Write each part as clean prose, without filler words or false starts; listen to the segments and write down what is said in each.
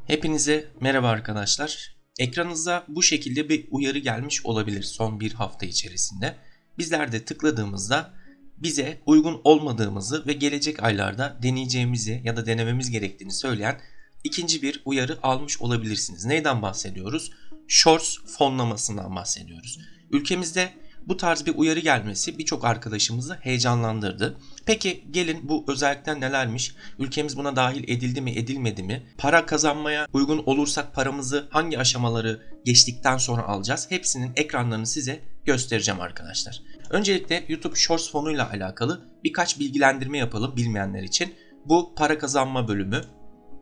Hepinize merhaba arkadaşlar. Ekranınıza bu şekilde bir uyarı gelmiş olabilir son bir hafta içerisinde. Bizler de tıkladığımızda bize uygun olmadığımızı ve gelecek aylarda deneyeceğimizi ya da denememiz gerektiğini söyleyen ikinci bir uyarı almış olabilirsiniz. Neyden bahsediyoruz? Shorts fonlamasından bahsediyoruz. Ülkemizde bu tarz bir uyarı gelmesi birçok arkadaşımızı heyecanlandırdı. Peki gelin bu özellikler nelermiş? Ülkemiz buna dahil edildi mi, edilmedi mi? Para kazanmaya uygun olursak paramızı hangi aşamaları geçtikten sonra alacağız? Hepsinin ekranlarını size göstereceğim arkadaşlar. Öncelikle YouTube Shorts fonuyla alakalı birkaç bilgilendirme yapalım bilmeyenler için. Bu para kazanma bölümü.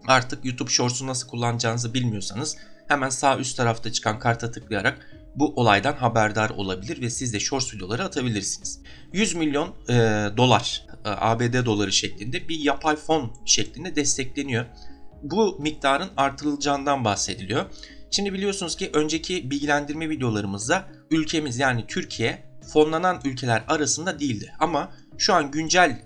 Artık YouTube Shorts'u nasıl kullanacağınızı bilmiyorsanız hemen sağ üst tarafta çıkan karta tıklayarak bu olaydan haberdar olabilir ve siz de Shorts videoları atabilirsiniz. 100 milyon dolar, ABD doları şeklinde bir yapay fon şeklinde destekleniyor. Bu miktarın artırılacağından bahsediliyor. Şimdi biliyorsunuz ki önceki bilgilendirme videolarımızda ülkemiz yani Türkiye fonlanan ülkeler arasında değildi. Ama şu an güncel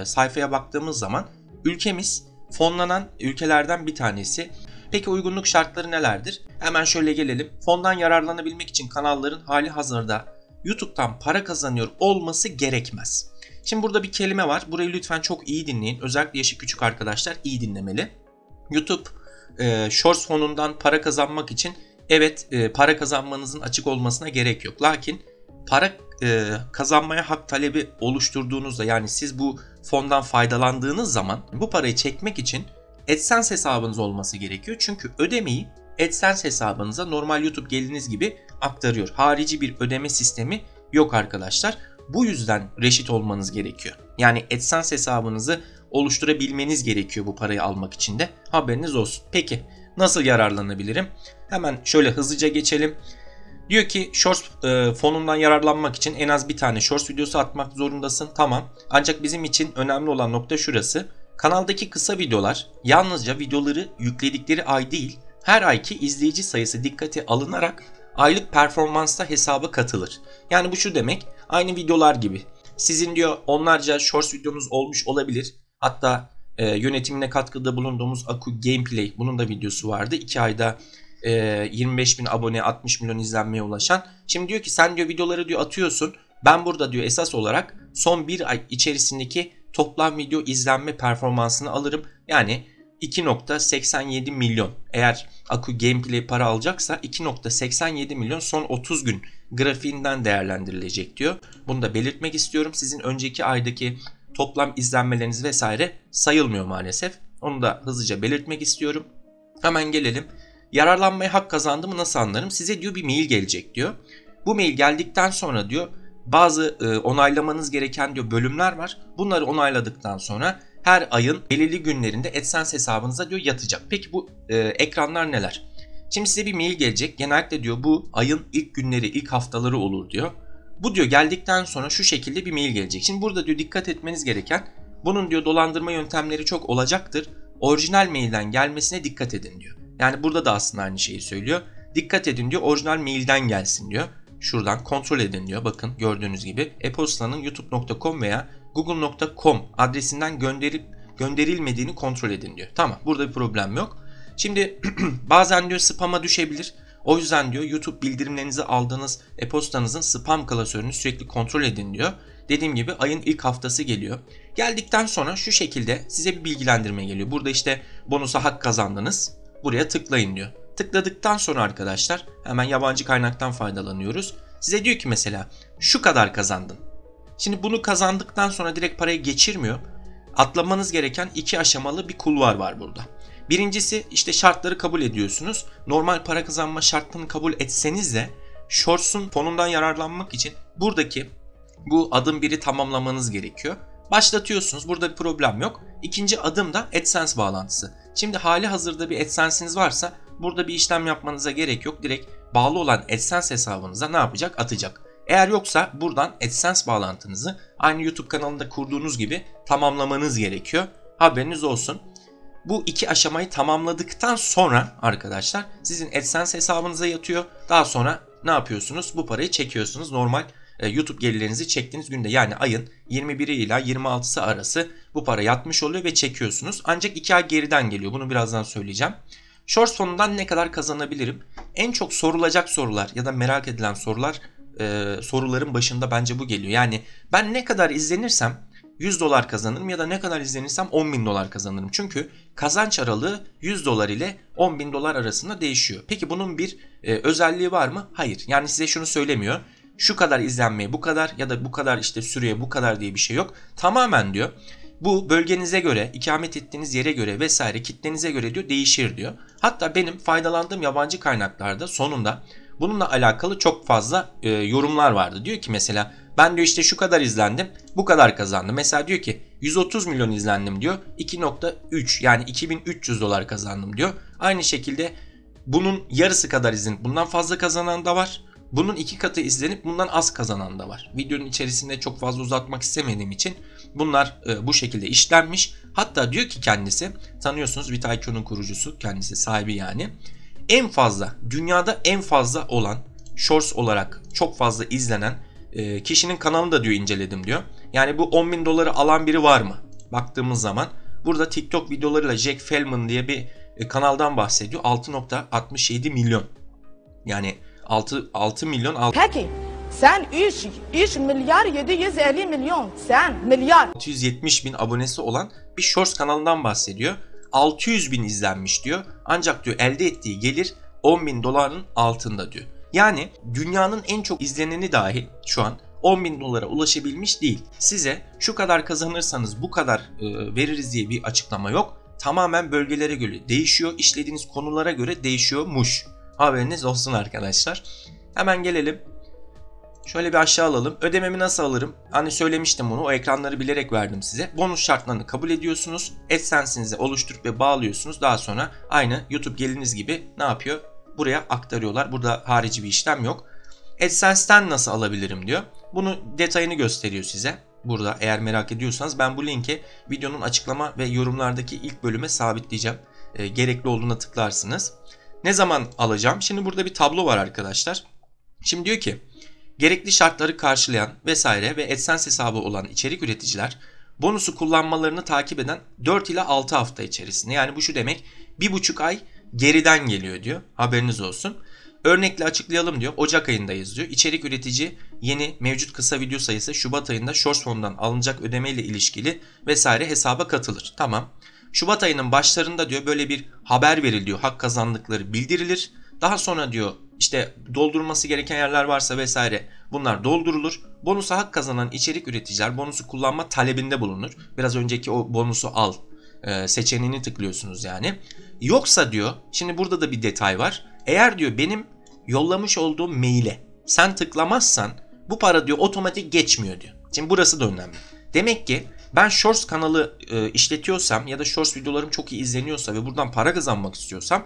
sayfaya baktığımız zaman ülkemiz fonlanan ülkelerden bir tanesi. Peki uygunluk şartları nelerdir? Hemen şöyle gelelim. Fondan yararlanabilmek için kanalların hali hazırda YouTube'dan para kazanıyor olması gerekmez. Şimdi burada bir kelime var. Burayı lütfen çok iyi dinleyin. Özellikle yaşı küçük arkadaşlar iyi dinlemeli. YouTube Shorts fonundan para kazanmak için evet para kazanmanızın açık olmasına gerek yok. Lakin para kazanmaya hak talebi oluşturduğunuzda yani siz bu fondan faydalandığınız zaman bu parayı çekmek için AdSense hesabınız olması gerekiyor. Çünkü ödemeyi AdSense hesabınıza normal YouTube geliriniz gibi aktarıyor. Harici bir ödeme sistemi yok arkadaşlar. Bu yüzden reşit olmanız gerekiyor. Yani AdSense hesabınızı oluşturabilmeniz gerekiyor bu parayı almak için de. Haberiniz olsun. Peki nasıl yararlanabilirim? Hemen şöyle hızlıca geçelim. Diyor ki Shorts fonundan yararlanmak için en az bir tane Shorts videosu atmak zorundasın. Tamam. Ancak bizim için önemli olan nokta şurası. Kanaldaki kısa videolar yalnızca videoları yükledikleri ay değil, her ayki izleyici sayısı dikkate alınarak aylık performansta hesaba katılır. Yani bu şu demek, aynı videolar gibi. Sizin diyor onlarca shorts videonuz olmuş olabilir. Hatta yönetimine katkıda bulunduğumuz Aku Gameplay bunun da videosu vardı. 2 ayda 25 bin abone 60 milyon izlenmeye ulaşan. Şimdi diyor ki sen diyor videoları diyor atıyorsun. Ben burada diyor esas olarak son bir ay içerisindeki toplam video izlenme performansını alırım. Yani 2.87 milyon. Eğer Aku Gameplay para alacaksa 2.87 milyon son 30 gün grafiğinden değerlendirilecek diyor. Bunu da belirtmek istiyorum. Sizin önceki aydaki toplam izlenmeleriniz vesaire sayılmıyor maalesef. Onu da hızlıca belirtmek istiyorum. Hemen gelelim. Yararlanmaya hak kazandığımı nasıl anlarım? Size diyor bir mail gelecek diyor. Bu mail geldikten sonra diyor bazı onaylamanız gereken diyor bölümler var. Bunları onayladıktan sonra her ayın belirli günlerinde AdSense hesabınıza diyor yatacak. Peki bu ekranlar neler? Şimdi size bir mail gelecek. Genellikle diyor bu ayın ilk günleri, ilk haftaları olur diyor. Bu diyor geldikten sonra şu şekilde bir mail gelecek. Şimdi burada diyor dikkat etmeniz gereken bunun diyor dolandırma yöntemleri çok olacaktır. Orijinal mailden gelmesine dikkat edin diyor. Yani burada da aslında aynı şeyi söylüyor. Dikkat edin diyor orijinal mailden gelsin diyor. Şuradan kontrol edin diyor. Bakın gördüğünüz gibi e-postanın youtube.com veya google.com adresinden gönderilmediğini kontrol edin diyor. Tamam burada bir problem yok. Şimdi bazen diyor spam'a düşebilir. O yüzden diyor YouTube bildirimlerinizi aldığınız e-postanızın spam klasörünü sürekli kontrol edin diyor. Dediğim gibi ayın ilk haftası geliyor. Geldikten sonra şu şekilde size bir bilgilendirme geliyor. Burada işte bonusa hak kazandınız. Buraya tıklayın diyor. Tıkladıktan sonra arkadaşlar hemen yabancı kaynaktan faydalanıyoruz. Size diyor ki mesela şu kadar kazandın. Şimdi bunu kazandıktan sonra direkt parayı geçirmiyor. Atlamanız gereken 2 aşamalı bir kulvar var burada. Birincisi işte şartları kabul ediyorsunuz. Normal para kazanma şartlarını kabul etseniz de Shorts'un fonundan yararlanmak için buradaki bu adım 1'i tamamlamanız gerekiyor. Başlatıyorsunuz. Burada bir problem yok. İkinci adım da AdSense bağlantısı. Şimdi hali hazırda bir AdSense'iniz varsa burada bir işlem yapmanıza gerek yok. Direkt bağlı olan AdSense hesabınıza ne yapacak? Atacak. Eğer yoksa buradan AdSense bağlantınızı aynı YouTube kanalında kurduğunuz gibi tamamlamanız gerekiyor. Haberiniz olsun. Bu 2 aşamayı tamamladıktan sonra arkadaşlar sizin AdSense hesabınıza yatıyor. Daha sonra ne yapıyorsunuz? Bu parayı çekiyorsunuz. Normal YouTube gelirlerinizi çektiğiniz günde yani ayın 21'i ile 26'sı arası bu para yatmış oluyor ve çekiyorsunuz. Ancak 2 ay geriden geliyor. Bunu birazdan söyleyeceğim. Shorts fonundan ne kadar kazanabilirim? En çok sorulacak sorular ya da merak edilen soruların başında bence bu geliyor. Yani ben ne kadar izlenirsem 100 dolar kazanırım ya da ne kadar izlenirsem 10 bin dolar kazanırım. Çünkü kazanç aralığı 100 dolar ile 10 bin dolar arasında değişiyor. Peki bunun bir özelliği var mı? Hayır. Yani size şunu söylemiyor. Şu kadar izlenmeye bu kadar ya da bu kadar işte süreye bu kadar diye bir şey yok. Tamamen diyor bu bölgenize göre, ikamet ettiğiniz yere göre vesaire kitlenize göre diyor değişir diyor. Hatta benim faydalandığım yabancı kaynaklarda sonunda bununla alakalı çok fazla yorumlar vardı. Diyor ki mesela ben diyor işte şu kadar izlendim, bu kadar kazandım. Mesela diyor ki 130 milyon izlendim diyor, 2.3 yani 2300 dolar kazandım diyor. Aynı şekilde bunun yarısı kadar izlenip bundan fazla kazanan da var. Bunun 2 katı izlenip bundan az kazanan da var. Videonun içerisinde çok fazla uzatmak istemediğim için bunlar bu şekilde işlenmiş. Hatta diyor ki kendisi, tanıyorsunuz VidIQ'nun kurucusu, kendisi sahibi yani. En fazla, dünyada en fazla olan Shorts olarak çok fazla izlenen kişinin kanalını da diyor inceledim diyor. Yani bu 10 bin doları alan biri var mı? Baktığımız zaman burada TikTok videolarıyla Jack Fellman diye bir kanaldan bahsediyor. 6.67 milyon. Yani 6 milyon. Peki sen 3 milyar 750 milyon sen milyar 670 bin abonesi olan bir Shorts kanalından bahsediyor. 600 bin izlenmiş diyor. Ancak diyor elde ettiği gelir 10 bin doların altında diyor. Yani dünyanın en çok izleneni dahi şu an 10 bin dolara ulaşabilmiş değil. Size şu kadar kazanırsanız bu kadar veririz diye bir açıklama yok. Tamamen bölgelere göre değişiyor. İşlediğiniz konulara göre değişiyormuş. Haberiniz olsun arkadaşlar. Hemen gelelim. Şöyle bir aşağı alalım. Ödememi nasıl alırım? Hani söylemiştim bunu. O ekranları bilerek verdim size. Bonus şartlarını kabul ediyorsunuz. AdSense'inizi oluşturup ve bağlıyorsunuz. Daha sonra aynı YouTube geliniz gibi ne yapıyor? Buraya aktarıyorlar. Burada harici bir işlem yok. AdSense'ten nasıl alabilirim diyor. Bunu detayını gösteriyor size. Burada eğer merak ediyorsanız ben bu linki videonun açıklama ve yorumlardaki ilk bölüme sabitleyeceğim. Gerekli olduğuna tıklarsınız. Ne zaman alacağım? Şimdi burada bir tablo var arkadaşlar. Şimdi diyor ki gerekli şartları karşılayan vesaire ve AdSense hesabı olan içerik üreticiler bonusu kullanmalarını takip eden 4 ila 6 hafta içerisinde. Yani bu şu demek 1,5 ay geriden geliyor diyor. Haberiniz olsun. Örnekle açıklayalım diyor. Ocak ayındayız diyor. İçerik üretici yeni mevcut kısa video sayısı Şubat ayında Shorts fonundan alınacak ödemeyle ilişkili vesaire hesaba katılır. Tamam. Şubat ayının başlarında diyor böyle bir haber veriliyor. Hak kazandıkları bildirilir. Daha sonra diyor işte doldurması gereken yerler varsa vesaire bunlar doldurulur. Bonusa hak kazanan içerik üreticiler bonusu kullanma talebinde bulunur. Biraz önceki o bonusu al seçeneğini tıklıyorsunuz yani. Yoksa diyor şimdi burada da bir detay var. Eğer diyor benim yollamış olduğum maile sen tıklamazsan bu para diyor otomatik geçmiyor diyor. Şimdi burası da önemli. Demek ki ben Shorts kanalı işletiyorsam ya da Shorts videolarım çok iyi izleniyorsa ve buradan para kazanmak istiyorsam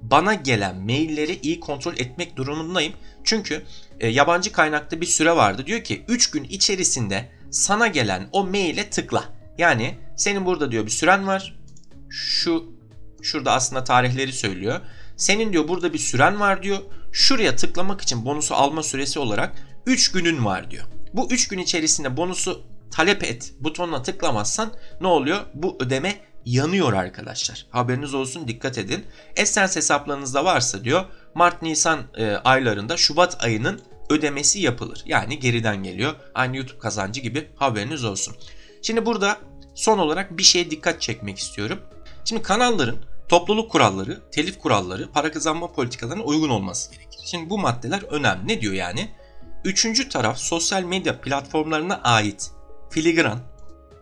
bana gelen mailleri iyi kontrol etmek durumundayım. Çünkü yabancı kaynakta bir süre vardı. Diyor ki 3 gün içerisinde sana gelen o maile tıkla. Yani senin burada diyor bir süren var. Şurada aslında tarihleri söylüyor. Senin diyor burada bir süren var diyor. Şuraya tıklamak için bonusu alma süresi olarak 3 günün var diyor. Bu 3 gün içerisinde bonusu talep et butonuna tıklamazsan ne oluyor? Bu ödeme yanıyor arkadaşlar. Haberiniz olsun, dikkat edin. AdSense hesaplarınızda varsa diyor Mart-Nisan aylarında Şubat ayının ödemesi yapılır. Yani geriden geliyor. Aynı YouTube kazancı gibi, haberiniz olsun. Şimdi burada son olarak bir şeye dikkat çekmek istiyorum. Şimdi kanalların topluluk kuralları, telif kuralları, para kazanma politikalarına uygun olması gerekir. Şimdi bu maddeler önemli. Ne diyor yani? Üçüncü taraf sosyal medya platformlarına ait filigran,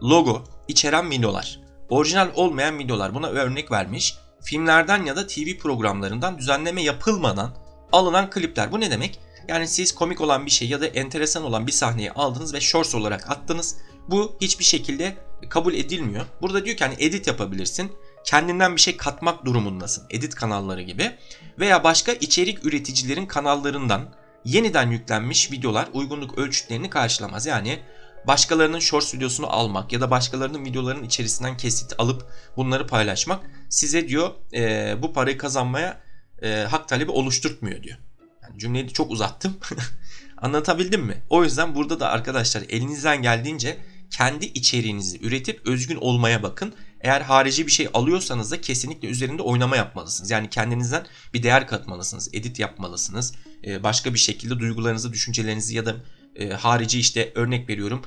logo içeren videolar, orijinal olmayan videolar, buna örnek vermiş. Filmlerden ya da TV programlarından düzenleme yapılmadan alınan klipler. Bu ne demek? Yani siz komik olan bir şey ya da enteresan olan bir sahneyi aldınız ve shorts olarak attınız. Bu hiçbir şekilde kabul edilmiyor. Burada diyor ki hani edit yapabilirsin. Kendinden bir şey katmak durumundasın. Edit kanalları gibi. Veya başka içerik üreticilerin kanallarından yeniden yüklenmiş videolar uygunluk ölçütlerini karşılamaz. Yani başkalarının shorts videosunu almak ya da başkalarının videolarının içerisinden kesit alıp bunları paylaşmak size diyor bu parayı kazanmaya hak talebi oluşturtmuyor diyor. Yani cümleyi de çok uzattım. Anlatabildim mi? O yüzden burada da arkadaşlar elinizden geldiğince kendi içeriğinizi üretip özgün olmaya bakın. Eğer harici bir şey alıyorsanız da kesinlikle üzerinde oynama yapmalısınız. Yani kendinizden bir değer katmalısınız, edit yapmalısınız. Başka bir şekilde duygularınızı, düşüncelerinizi ya da harici işte örnek veriyorum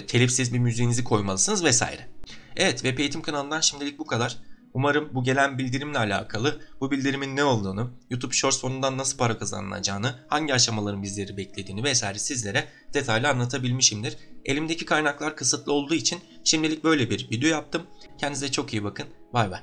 telifsiz bir müziğinizi koymalısınız vesaire. Evet, Web Eğitim kanalından şimdilik bu kadar. Umarım bu gelen bildirimle alakalı bu bildirimin ne olduğunu, YouTube Shorts fonundan nasıl para kazanılacağını, hangi aşamaların bizleri beklediğini vesaire sizlere detaylı anlatabilmişimdir. Elimdeki kaynaklar kısıtlı olduğu için şimdilik böyle bir video yaptım. Kendinize çok iyi bakın. Bay bay.